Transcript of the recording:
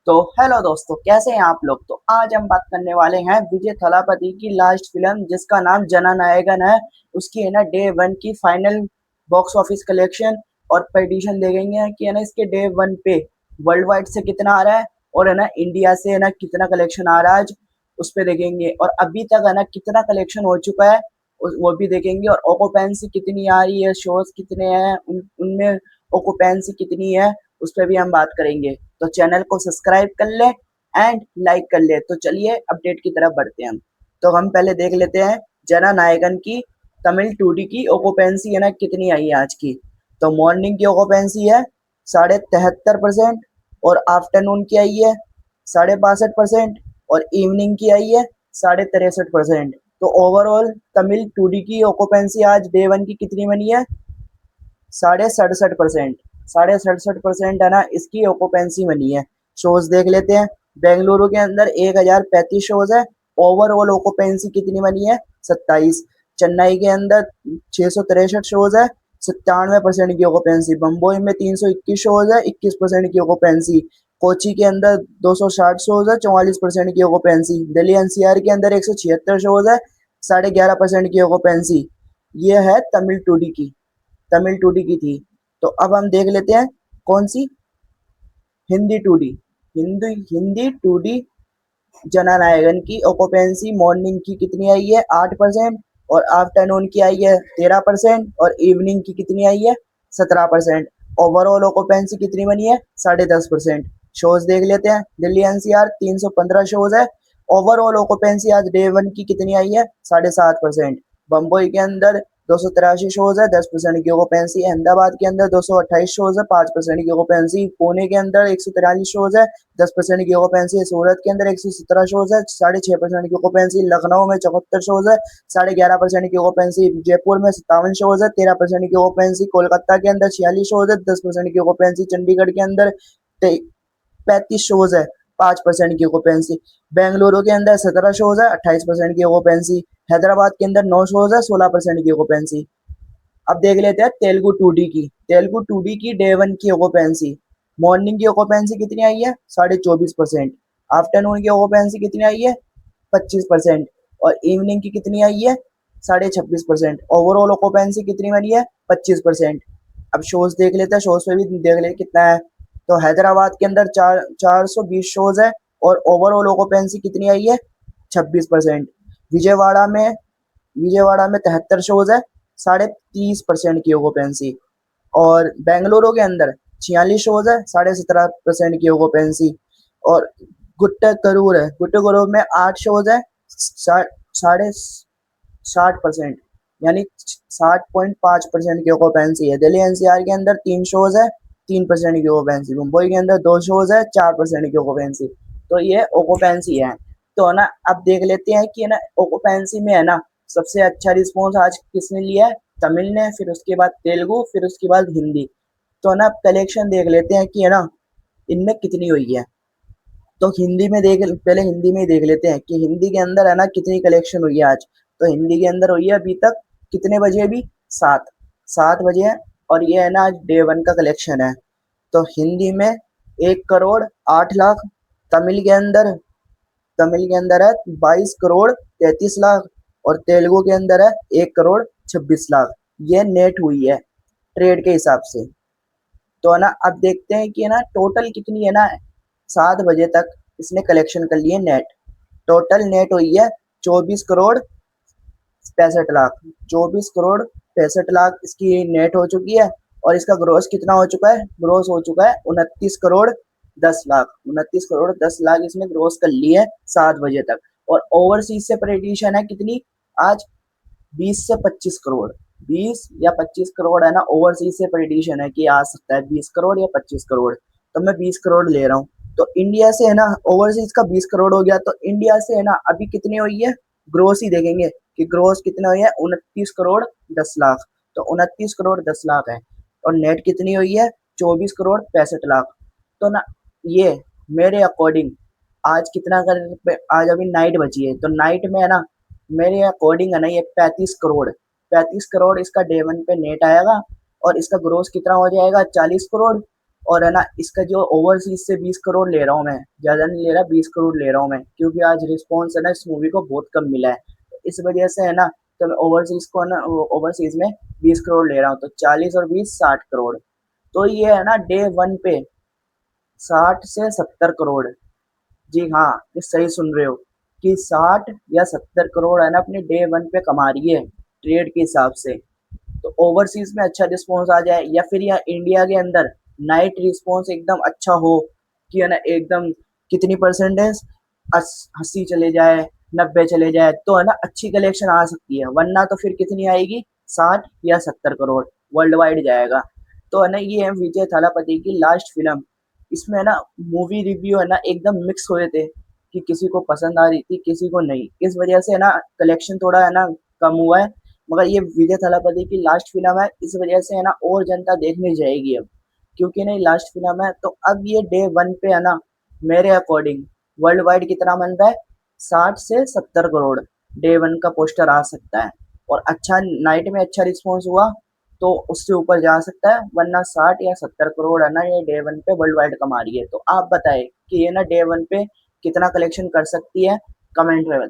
तो हेलो दोस्तों, कैसे हैं आप लोग। तो आज हम बात करने वाले हैं विजय थलापति की लास्ट फिल्म जिसका नाम जननायकन है। उसकी है ना डे वन की फाइनल बॉक्स ऑफिस कलेक्शन और प्रेडिक्शन देखेंगे कि है ना इसके डे वन पे वर्ल्ड वाइड से कितना आ रहा है और है ना इंडिया से है ना कितना कलेक्शन आ रहा है आज उस पे देखेंगे। और अभी तक है ना कितना कलेक्शन हो चुका है वो भी देखेंगे। और ऑक्यूपेंसी कितनी आ रही है, शोज कितने हैं, उनमें ऑक्यूपेंसी कितनी है, उस पर भी हम बात करेंगे। तो चैनल को सब्सक्राइब कर ले एंड लाइक कर ले। तो चलिए अपडेट की तरफ बढ़ते हैं हम। तो हम पहले देख लेते हैं जना नायकन की तमिल 2D की ऑक्यूपेंसी है ना कितनी आई है आज की। तो मॉर्निंग की ऑक्यूपेंसी है 73.5% और आफ्टरनून की आई है 62.5% और इवनिंग की आई है 63.5%। तो ओवरऑल तमिल 2D की ऑक्यूपेंसी आज डे वन की कितनी बनी है? 67.5%। 67.5% है ना इसकी ऑक्यूपेंसी बनी है। शोज देख लेते हैं। बेंगलुरु के अंदर 1035 शोज है। ओवरऑल ऑक्यूपेंसी कितनी बनी है? 27। चेन्नई के अंदर 663 शोज है, 97% की ऑक्यूपेंसी। बम्बई में 321 शोज है, 21% की ऑक्यूपेंसी। कोची के अंदर 260 शोज है, 44% की ऑक्यूपेंसी। दिल्ली एनसीआर के अंदर 176 शोज है, 11.5% की ऑक्यूपेंसी। ये है तमिल 2D की। तमिल 2D की थी। तो अब हम देख लेते हैं कौन सी, हिंदी 2D। हिंदी हिंदी 2D जननायकन की ऑक्यूपेंसी मॉर्निंग की कितनी आई है? 8% और आफ्टरनून की आई है 13% और इवनिंग की कितनी आई है? 17%। ओवरऑल ऑक्यूपेंसी कितनी बनी है? 10.5%। शोज देख लेते हैं। दिल्ली एनसीआर 315 शोज है। ओवरऑल ऑक्यूपेंसी आज डे वन की कितनी आई है? 7.5%। बम्बई के अंदर 283 शोज है, 10% की ऑक्यूपेंसी। अहमदाबाद के अंदर 228 शोज है, 5% की ऑक्यूपेंसी। पुणे के अंदर 143 शोज है, 10% की ऑक्यूपेंसी। सूरत के अंदर 117 शोज है, 6.5% की ऑक्यूपेंसी। लखनऊ में 74 शोज है, 11.5% की ऑक्यूपेंसी। जयपुर में 57 शोज है, 13% की ऑक्यूपेंसी। कोलकाता के अंदर 46 शोज है, 10% की ऑक्यूपेंसी। चंडीगढ़ के अंदर 35 शोज है, 5% की ऑक्यूपेंसी। बेंगलुरु के अंदर 17 शोज है, 28% की ऑक्यूपेंसी। हैदराबाद के अंदर 9 शोज है, 16% की ऑक्यूपेंसी। अब देख लेते हैं तेलुगु 2D की। तेलुगु 2D की डे वन की ऑक्यूपेंसी मॉर्निंग की ऑक्यूपेंसी कितनी आई है? 24.5%। आफ्टरनून की ऑक्यूपेंसी कितनी आई है? 25%। और इवनिंग की कितनी आई है? 26.5%। ओवरऑल ऑक्यूपेंसी कितनी बनी है? 25%। अब शोज देख लेते हैं, शोज पे भी देख लेते कितना है। तो हैदराबाद के अंदर 420 शोज है और ओवरऑल ऑक्यूपेंसी कितनी आई है? 26%। विजयवाड़ा में विजयवाड़ा में 73 शोज है, 30.5% की ऑक्यूपेंसी। और बेंगलुरु के अंदर 46 शोज है, 17.5% की ऑक्यूपेंसी। और गुट्टकरूर में 8 शोज है, 60% यानी 60.5% की ऑक्यूपेंसी है। दिल्ली एनसीआर के अंदर 3 शोज है, 3% की ऑक्यूपेंसी। मुंबई के अंदर 2 शोज है, 4% की ऑक्यूपेंसी। तो ये ऑक्यूपेंसी है। तो ना अब देख लेते हैं कि है ना ऑक्यूपेंसी में है ना सबसे अच्छा रिस्पॉन्स आज किसने लिया है? तमिल ने, फिर उसके बाद तेलुगु, फिर उसके बाद हिंदी। तो ना कलेक्शन देख लेते हैं कि है ना इनमें कितनी हुई है। तो हिंदी में देख पहले हिंदी में ही देख लेते हैं कि हिंदी के अंदर है ना कितनी कलेक्शन हुई है आज। तो हिंदी के अंदर हुई है अभी तक कितने बजे? अभी 7 बजे है। और ये है ना आज डे वन का कलेक्शन है। तो हिंदी में 1 करोड़ 8 लाख। तमिल के अंदर तमिल के अंदर है 22 करोड़ 33 लाख। और तेलुगु के अंदर है 1 करोड़ 26 लाख। ये नेट हुई है ट्रेड के हिसाब से। तो है ना अब देखते हैं कि है ना टोटल कितनी है ना 7 बजे तक इसने कलेक्शन कर लिए नेट। टोटल नेट हुई है 24 करोड़ 65 लाख। 24 करोड़ 65 लाख इसकी नेट हो चुकी है। और इसका ग्रोस कितना हो चुका है? ग्रोस हो चुका है 29 करोड़ 10 लाख। 29 करोड़ 10 लाख इसने ग्रोस कर लिए 7 बजे तक। और ओवरसीज से प्रेडिक्शन है कितनी आज? 20 से 25 करोड़। 20 या 25 करोड़ है ना ओवरसीज से प्रेडिक्शन है कि आ सकता है 20 करोड़ या 25 करोड़। तो मैं 20 करोड़ ले रहा हूँ। तो इंडिया से है ना ओवरसीज का 20 करोड़ हो गया। तो इंडिया से है ना अभी कितनी हुई है? ग्रोस ही देखेंगे कि ग्रोस कितना हुई है। 29 करोड़ 10 लाख। तो 29 करोड़ 10 लाख है। और नेट कितनी हुई है? 24 करोड़ 65 लाख। तो ना ये मेरे अकॉर्डिंग आज कितना कर, आज अभी नाइट बची है तो नाइट में है ना मेरे अकॉर्डिंग है ना ये 35 करोड़ इसका डे वन पे नेट आएगा। और इसका ग्रोस कितना हो जाएगा? 40 करोड़। और है ना इसका जो ओवरसीज से 20 करोड़ ले रहा हूँ मैं, ज्यादा नहीं ले रहा, 20 करोड़ ले रहा हूँ मैं, क्योंकि आज रिस्पॉन्स है ना इस मूवी को बहुत कम मिला है, तो इस वजह से है ना, तो मैं ओवरसीज को है ना, ओवरसीज में 20 करोड़ ले रहा हूँ, तो 40 और 20 60 करोड़। तो ये है ना डे वन पे 60 से 70 करोड़। जी हाँ, ये सही सुन रहे हो कि 60 या 70 करोड़ है ना अपने डे वन पे कमा रही है ट्रेड के हिसाब से। तो ओवरसीज में अच्छा रिस्पॉन्स आ जाए या फिर यहाँ इंडिया के अंदर नाइट रिस्पॉन्स एकदम अच्छा हो कि है ना एकदम कितनी परसेंटेज 80 चले जाए, 90 चले जाए, तो है ना अच्छी कलेक्शन आ सकती है, वरना तो फिर कितनी आएगी, 60 या 70 करोड़ वर्ल्ड वाइड जाएगा। तो है ना ये है विजय थालापति की लास्ट फिल्म। इसमें है ना मूवी रिव्यू है ना एकदम मिक्स हुए थे कि किसी को पसंद आ रही थी किसी को नहीं, इस वजह से है ना कलेक्शन थोड़ा है ना कम हुआ है। मगर ये विजय थालापति की लास्ट फिल्म है, इस वजह से है ना और जनता देखने जाएगी अब, क्योंकि नहीं लास्ट फिल्म है। तो अब ये डे वन पे है ना मेरे अकॉर्डिंग वर्ल्ड वाइड कितना बन रहा है, 60 से 70 करोड़ डे वन का पोस्टर आ सकता है। और अच्छा नाइट में अच्छा रिस्पॉन्स हुआ तो उससे ऊपर जा सकता है, वरना 60 या 70 करोड़ है ना ये डे वन पे वर्ल्ड वाइड कमा रही है। तो आप बताएं कि ये ना डे वन पे कितना कलेक्शन कर सकती है, कमेंट में बताएं।